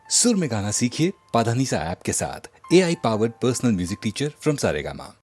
सुर में गाना सीखिए पाधानीसा ऐप के साथ। AI powered personal music teacher from Saregama.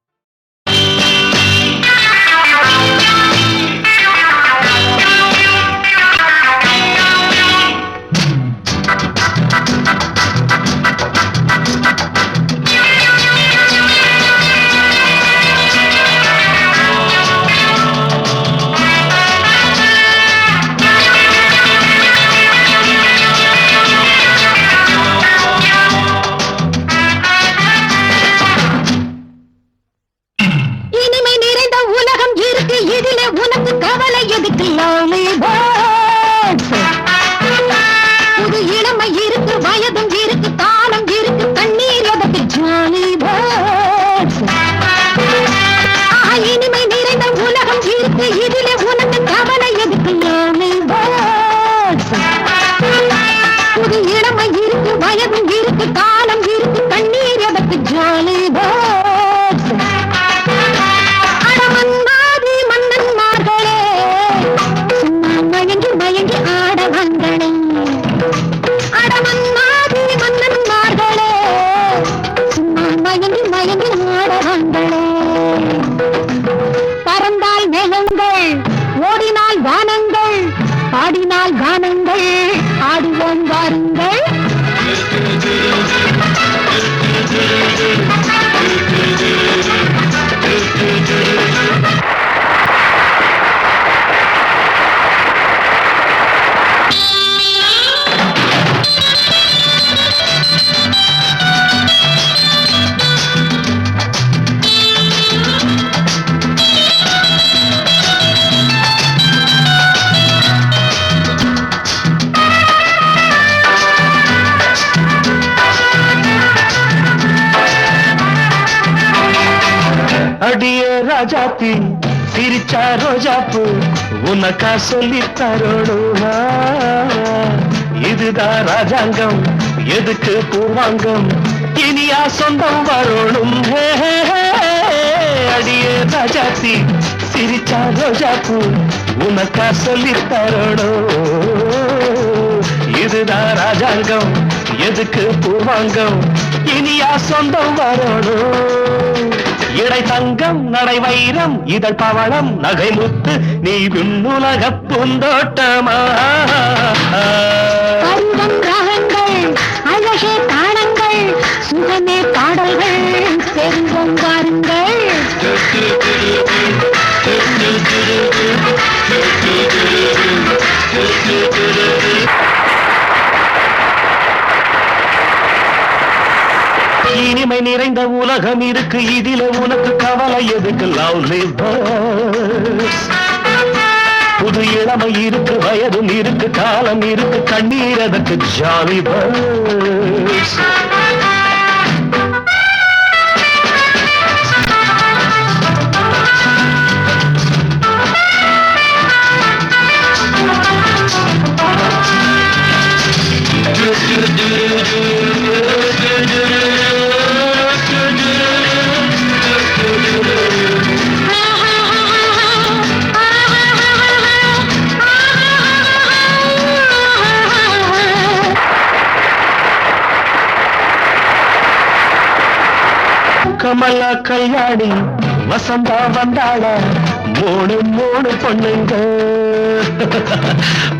அடியே ராஜாத்தி சிரிச்சா ரோஜாப்பு உனக்கா சொல்லி தரோடுவா இதுதான் ராஜாங்கம் எதுக்கு பூர்வாங்கம் இனியா சொந்தம் வரணும் அடியே ராஜாத்தி சிரிச்சா ரோஜாப்பு உனக்கா சொல்லி தரோடும் இதுதான் ராஜாங்கம் எதுக்கு பூர்வாங்கம் இனியா சொந்தம் வரணும் இடை தங்கம் நடை வைரம் இதழ் பவளம் நகை முத்து நீ விண்ணுலக பூந்தோட்டமா ராகங்கள் அழகே தாளங்கள் சுகமே பாடல்கள் செல்வம் வாருங்கள் இனிமை நிறைந்த உலகம் இருக்கு இதில உனக்கு கவலை எதுக்கு லவ்லி பேர்ட்ஸ் புது இளமை இருக்கு வயதும் இருக்கு காலம் இருக்கு கண்ணீர் அதற்கு ஜாலி பேர்ட்ஸ் கமலா கல்யாணி வசந்தா வந்தாளா மூணு மூணு பொண்ணுங்க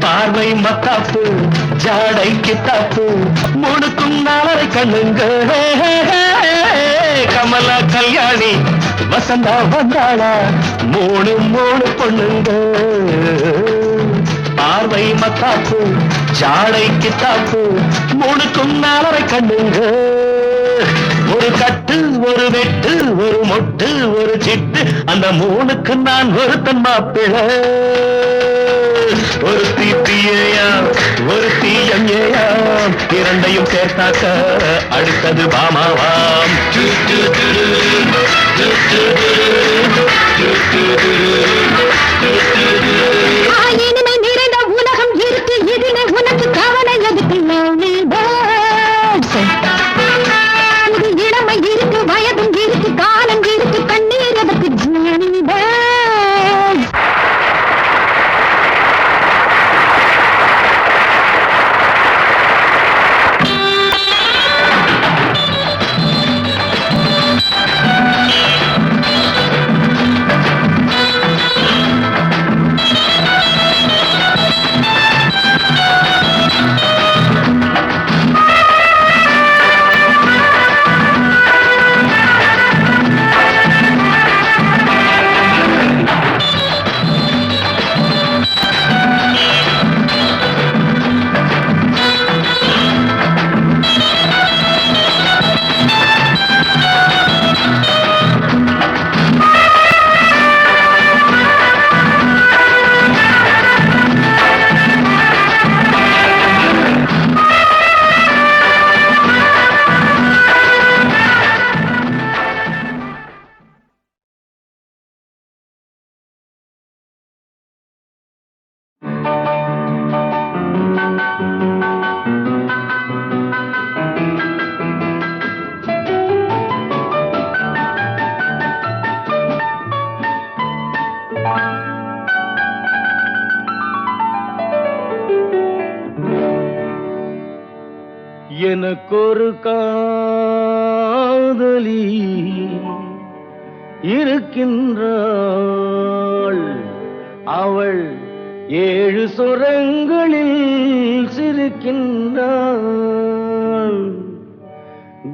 பார்வை மத்தாப்பு ஜாடை கித்தாப்பு மூணுக்கும் நாளரை கண்ணுங்க கமலா கல்யாணி வசந்தா வந்தாளா மூணு மூணு பொண்ணுங்க பார்வை மத்தாப்பு ஜாடை கித்தாப்பு மூணுக்கும் நாளரை கண்ணுங்க ஒரு கட்டு ஒரு வெட்டு ஒரு மொட்டு ஒரு சிட்டு அந்த மூணுக்கு நான் ஒருத்தன் மாப்பிள ஒரு தீப்பியா ஒரு தீயம்யா இரண்டையும் சேர்த்தாக்க அடுத்தது பாமாவாம் இனிமை நிறைந்த உலகம் இருக்கு இதிலே உனக்கு கவலை எதுக்கு இளமை இருக்கு வயதும் இருக்கு காலம் இருக்கு கண்ணீர் அதற்கு ஜானி எனக்கொரு காதலி இருக்கின்றாள், அவள் 7 சுரங்களில் சிரிக்கின்றாள்.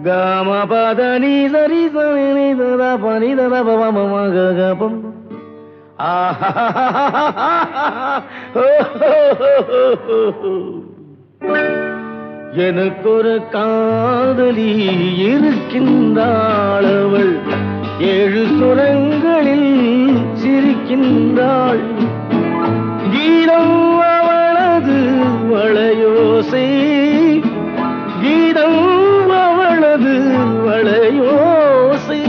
காமபதனி சரி சனி தத பனி தத பவமகபம். எனக்கொரு காதலி இருக்கின்றாள், அவள் 7 சுரங்களில் சிரிக்கின்றாள். கீதம் அவளது வளையோசை, கீதம் அவளது வளையோசை,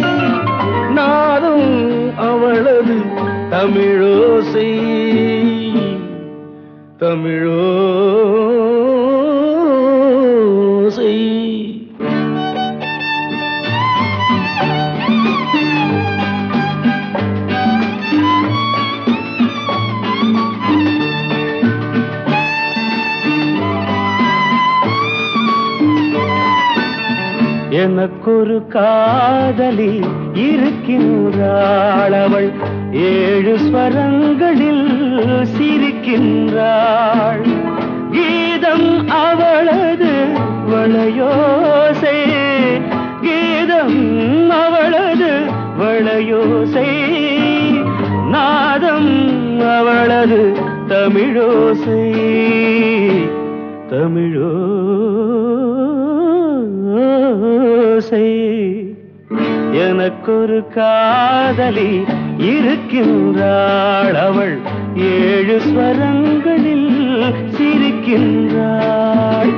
நாதம் அவளது தமிழோசை, தமிழோசை. எனக்கொரு காதலி இருக்கின்றாள், அவள் 7 ஸ்வரங்களில் சிரிக்கின்றாள். கீதம் அவளது வளையோசை, கீதம் அவளது வளையோசை, நாதம் அவளது தமிழோசை, தமிழோசை. எனக்கொரு காதலி இருக்கின்றாள், அவள் 7 ஸ்வரங்களில் சிரிக்கின்றாள்.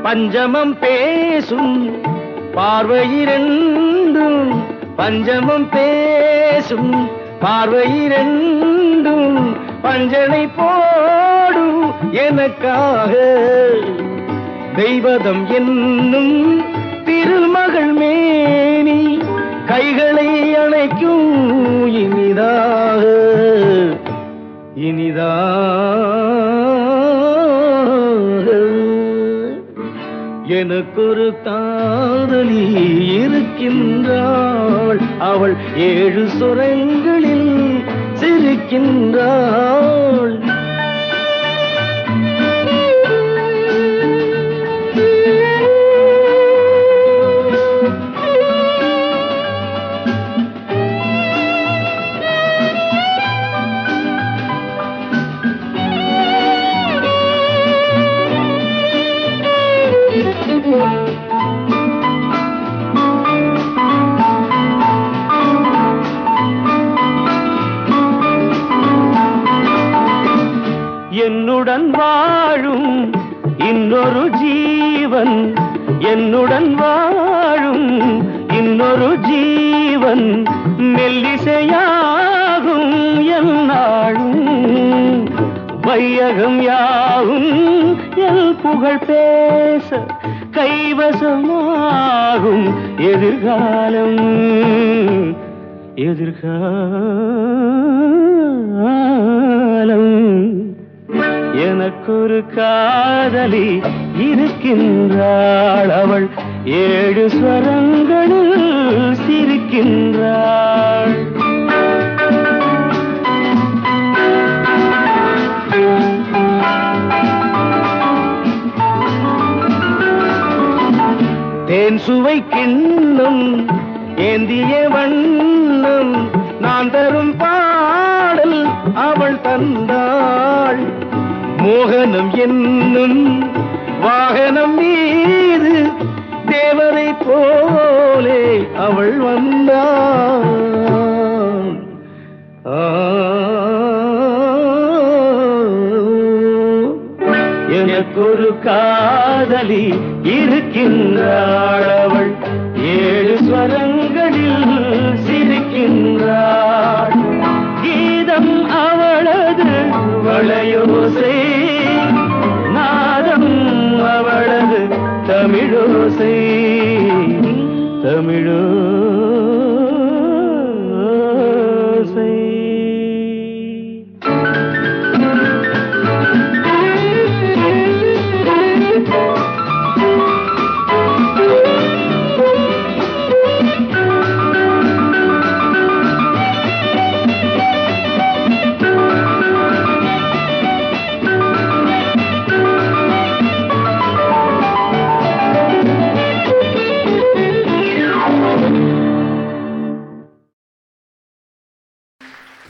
பஞ்சமம் பேசும் பார்வையிரண்டும், பஞ்சமம் பேசும் பார்வையிரண்டும், பஞ்சனை போடும் எனக்காக. தெய்வதம் என்னும் திருமகள் மேனி கைகளை அணைக்கும் இனிதாக, இனிதாக. எனக்கொரு காதலி இருக்கின்றாள், அவள் 7 சுரங்களில் சிரிக்கின்றாள். என்னுடன் வாழும் இன்னொரு ஜீவன், என்னுடன் வாழும் இன்னொரு ஜீவன், மெல்லிசையாகும் என்னாலும், வையகம் யாவும் என் புகழ் பேச கைவசமாகும் எதிர்காலம், எதிர்காலம். எனக்கொரு காதலி இருக்கின்றாள், அவள் 7 ஸ்வரங்களில் சிரிக்கின்றாள். தேன் சுவை கிண்ணம் ஏந்திய வண்ணம், நான் தரும் பாடல் அவள் தந்தாள். மோகனம் என்னும் வாகனம் மீது தேவரை போலே அவள் வந்தாள். எனக்கொரு காதலி இருக்கின்றாள், அவள் 7 ஸ்வரங்களில் சிரிக்கின்றாள்.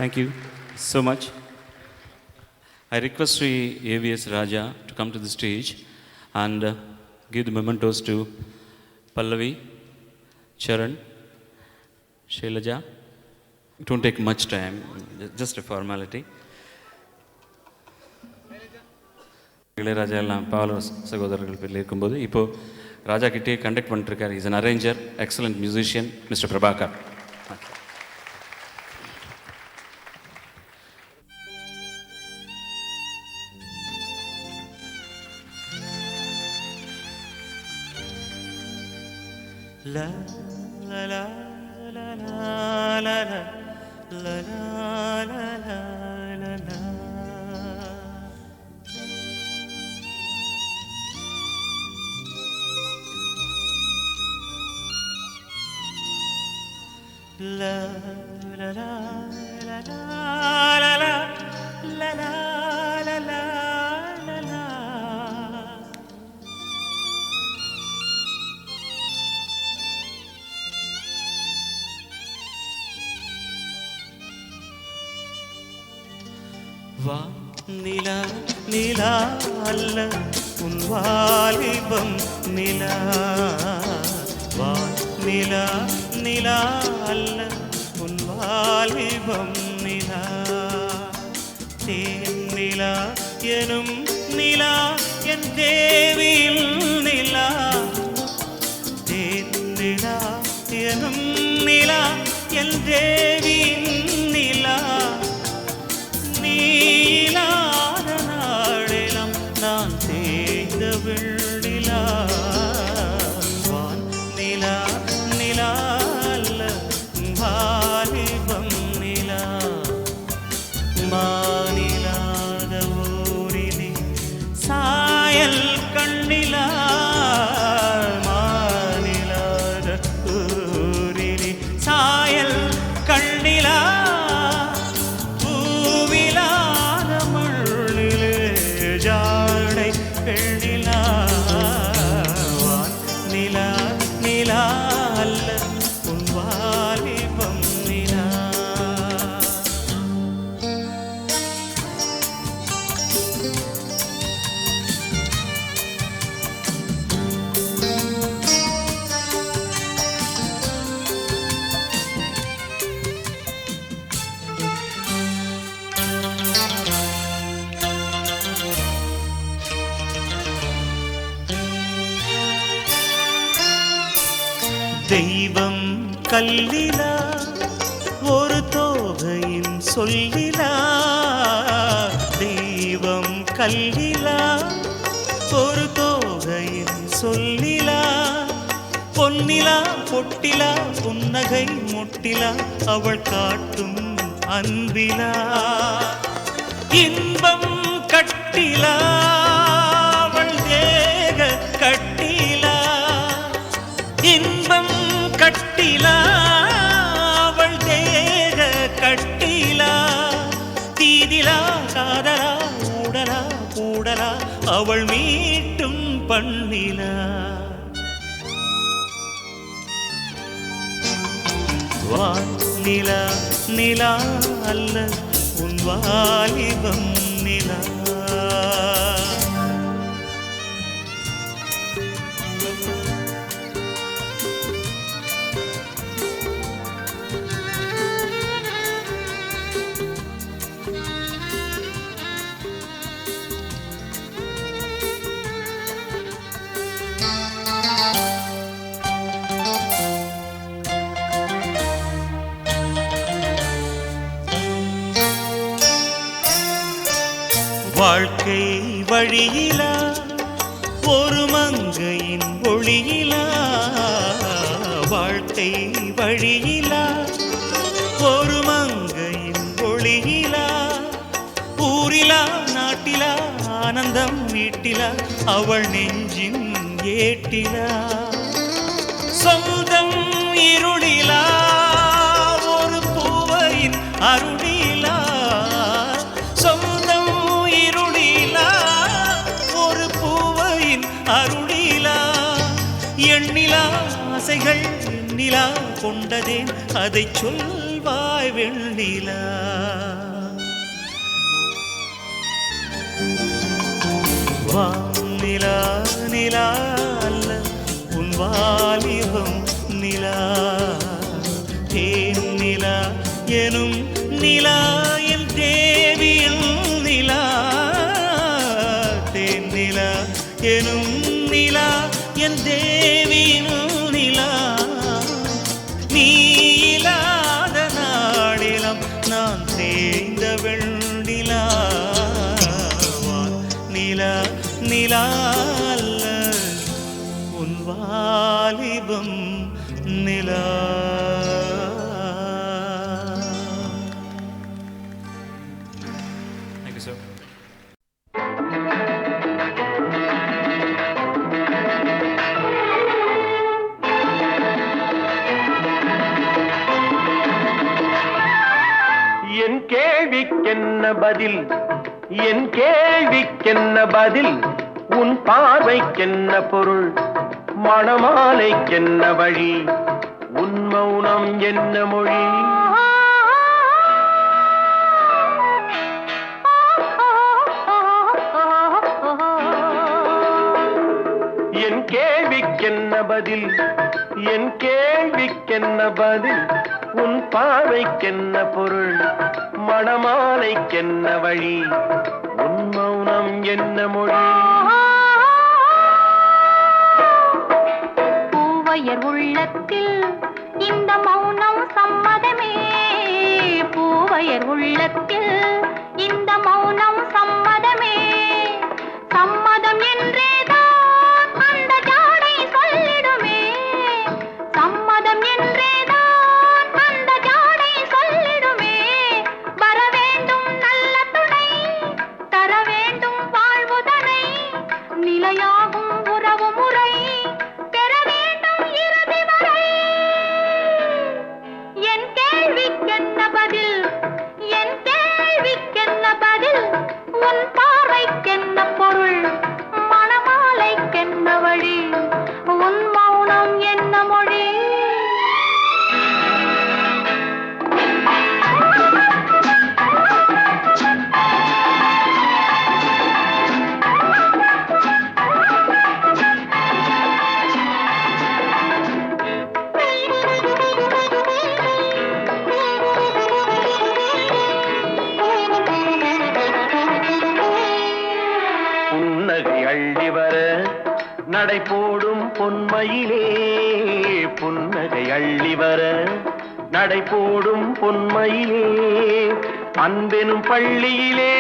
Thank you so much. I request Sri AVS Raja to come to the stage and give the mementos to Pallavi, Charan, Shailaja. It won't take much time, just a formality. Ilaiyaraaja எல்லாம் பாவலர் சகோதரர்கள் பேரில் இருக்கும்போது இப்போது ராஜா கிட்டே கண்டக்ட் பண்ணிட்டுருக்கார். Is an arranger, excellent musician mister Prabhakar. La la la la la la la la la la. La la la la la la la la la la la la. வா நிலா நிலா அல்ல உன் வாலிபம் நிலா. வா நிலா நிலா அல்ல உன் வாலிபம் நிலா. தேன் நிலா எனும் நிலா என் தேவியில் நிலா. தேன் நிலா எனும் நிலா என் தேவியின் நிலா. நீலாத நாடெல்லாம் நான் தேய்ந்த வெள்ளிலா. வான் நிலா நிலா அல்ல வாலிபம் நிலா. மாநிலாத ஊரிலே சாயல் கண்ணிலா. மாநிலாத ஊரிலே சாயல் கண்ணிலா. ஜாடை பெண்ணிலா. வான் நிலா நிலா அல்ல உன் வாலிபம் நிலா. தெய்வம் கல்லிலா ஒரு தோகையின் சொல்லிலா. தெய்வம் கல்லிலா ஒரு தோகையின் சொல்லிலா. பொன்னிலா பொட்டிலா புன்னகை முட்டிலா அவள் காட்டும் அன்பிலா. இன்பம் கட்டிலா அவள் தேக கட்டிலா. இன்பம் கட்டிலா அவள் தேக கட்டிலா. தீதிலா காதலா ஊடலா கூடலா அவள் மீட்டும் பண்ணிலா. வான் நிலா நிலா அல்ல உன் வாலிபம் நிலா. வாழ்க்கை வழியிலா ஒரு மங்கையின் ஒளியிலா. வாழ்க்கை வழியிலா ஒரு மங்கையின் ஒளியிலா. ஊரிலா நாட்டிலா ஆனந்தம் வீட்டிலா அவள் நெஞ்சின் ஏட்டிலா. சொந்தம் இருளிலா ஒரு பூவையின் அருளிலா. சொந்தம் இருளிலா ஒரு பூவையின் அருளிலா. எண்ணிலா ஆசைகள் எண்ணிலா கொண்டதேன் அதை சொல்வ வருவாய் வெண்ணிலா. வானிலா நிலா அல்ல உன் வாலிபம் நிலா. தேன் நிலா எனும் நிலா என் தேவியின் நிலா. தேன் நிலா எனும் நிலா என் தேவியின் நிலா. நீ இல்லாத நாடிலம் நான் தேய்ந்த வெண்ணிலா. நிலா நிலா அல்ல உன் வாலிபம் நிலா. Thank you, sir. என் கேள்விக்கென்ன பதில், என் கேள்விக்கென்ன பதில், உன் பார்வைக்கென்ன பொருள், மணமாலைக்கென்ன வழி, உன் மௌனம் என்ன மொழி. என் கேள்விக்கென்ன பதில், என் கேள்விக்கென்ன பதில், உன் பார்வைக்கென்ன பொருள், மணமாலைக்கென்ன வழி, உன் மௌனம் என்ன மொழி. பூவையர் உள்ளத்தில் இந்த மௌனம் சம்மதமே. பூவையர் உள்ளத்தில் இந்த மௌனம் சம்மதமே. சம்மதம் என்றேதான் அந்த ஜாடை சொல்லிடுமே. சம்மதம் என்றேதான் அந்த ஜாடை சொல்லிடுமே. வர வேண்டும் நல்ல துணை, தர வேண்டும் வாழ்வுதனை, நிலையாகும் உறவு முறை பெற வேண்டும் இறுதி வரை. என் கேள்விக்கென்ன பதில், என் கேள்விக்கென்ன பதில், உன் பார்வைக்கென்ன பொருள், மணமாலைக்கென்ன வழி, உன் மௌனம் என்ன மொழி. புன்னகை அள்ளி வர நடை போடும் பொன்மையிலே, புன்னகை அள்ளி வர நடை போடும் பொன்மையிலே, அன்பெனும் பள்ளியிலே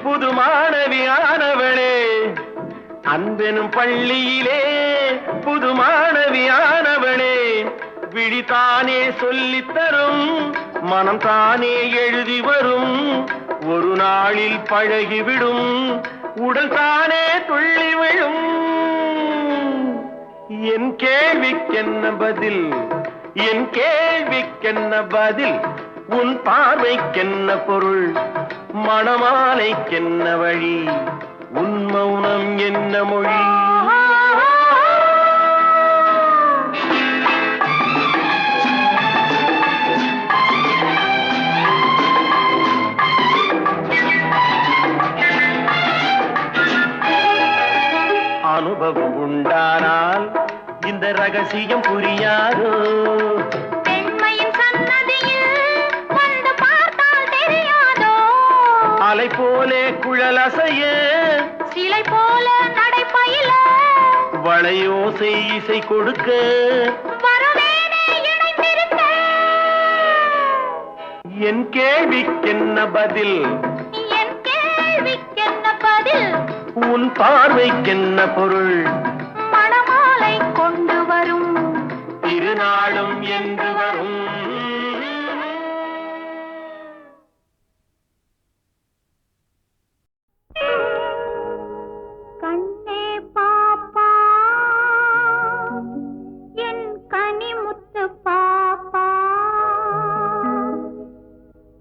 புது மாணவியானவளே, அன்பெனும் பள்ளியிலே புது மாணவியானவளே. விழிதானே சொல்லித்தரும், மனம் தானே எழுதி வரும், ஒரு நாளில் பழகிவிடும், உடல் தானே துள்ளி விழும். என் கேள்விக்கென்ன பதில், என் கேள்விக்கென்ன பதில், உன் பார்வைக்கென்ன பொருள், மணமாலைக்கென்ன வழி, உன் மௌனம் என்ன மொழி. அனுபவம் உண்டானால் இந்த ரகசியம் புரியாதோ. பெண்மையின் சன்னதியில் வந்து பார்த்தால் தெரியாதோ. அலை போலே குழல் அசைய, சிலை போல நடைபயில, வளையோசை இசை கொடுக்க, வரவேனே இணைந்திருக்க. என் கேள்விக்கென்ன பதில், என் கேள்விக்கென்ன பதில், உன் பார்வைக்கென்ன பொருள், மணமாலை கொண்டு வரும் திருநாளும் என்று வரும். கண்ணே பாப்பா, என் கனிமுத்து பாப்பா.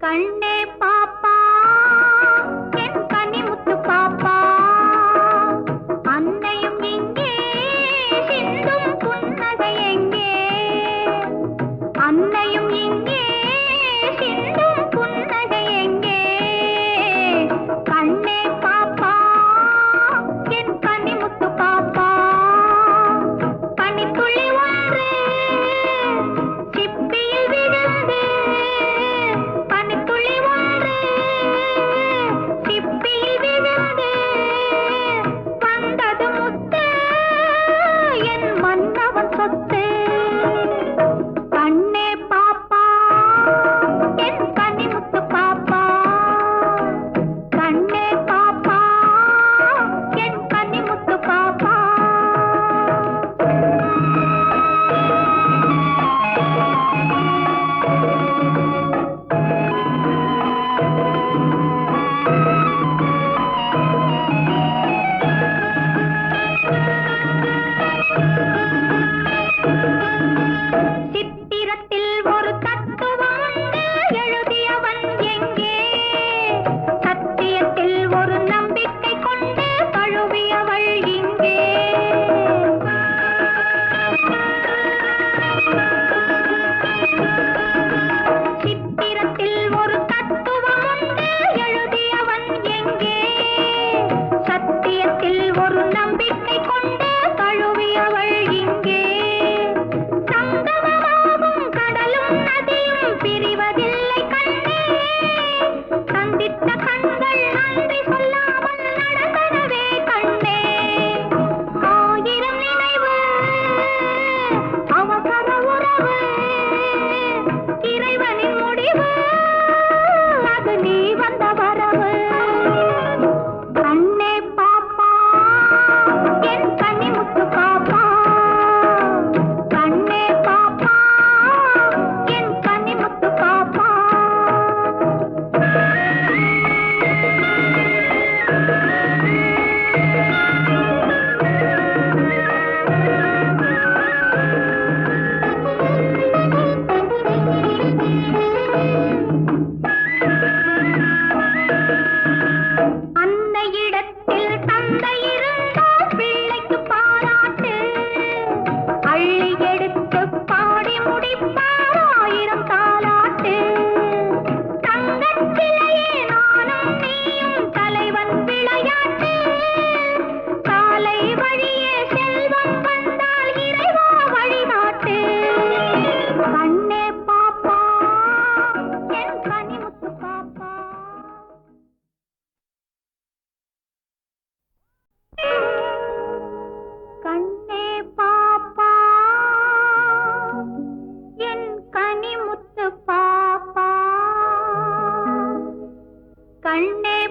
கண்ணே பாப்பா, என் கனிமுத்து பாப்பா. அன்னையும் இங்கே, சிந்தும் புன்னகை எங்கே. அன்னையும் இங்கே, கண்ணே